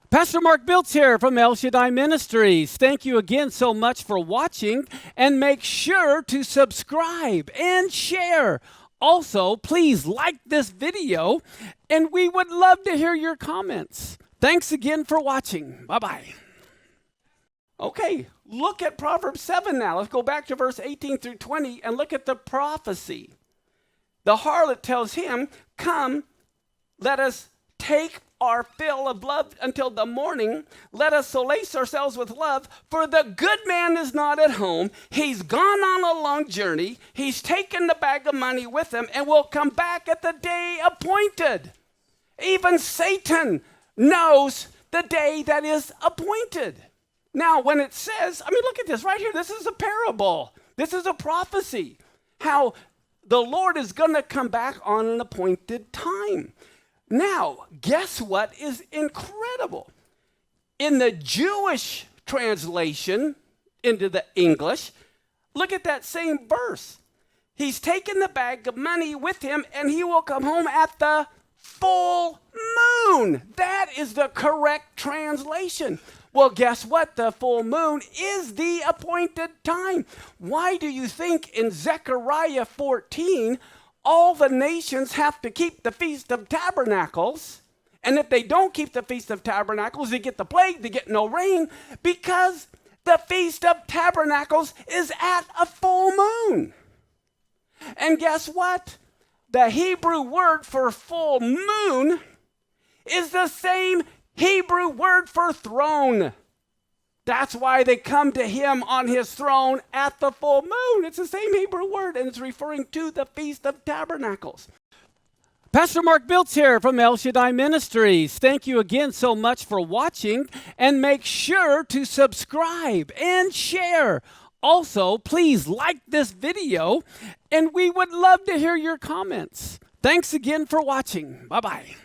Pastor Mark Biltz here from Shaddai Ministries. Thank you again so much for watching, and make sure to subscribe and share. Also, please like this video, and we would love to hear your comments. Thanks again for watching. Bye-bye. Okay, look at Proverbs 7 now. Let's go back to verse 18 through 20 and look at the prophecy. The harlot tells him, "Come, let us take our fill of love until the morning. Let us solace ourselves with love, for the good man is not at home. He's gone on a long journey. He's taken the bag of money with him and will come back at the day appointed." Even Satan knows the day that is appointed. Now, when it says, look at this right here. This is a parable. This is a prophecy. How the Lord is going to come back on an appointed time. Now, guess what is incredible? In the Jewish translation into the English, look at that same verse. He's taken the bag of money with him, and he will come home at the full moon. That is the correct translation. Well, guess what? The full moon is the appointed time. Why do you think in Zechariah 14, all the nations have to keep the Feast of Tabernacles? And if they don't keep the Feast of Tabernacles, they get the plague, they get no rain, because the Feast of Tabernacles is at a full moon. And guess what? The Hebrew word for full moon is the same Hebrew word for throne. That's why they come to him on his throne at the full moon. It's the same Hebrew word, and it's referring to the Feast of Tabernacles. Pastor Mark Biltz here from Shaddai Ministries. Thank you again so much for watching, and make sure to subscribe and share. Also, please like this video, and we would love to hear your comments. Thanks again for watching. Bye-bye.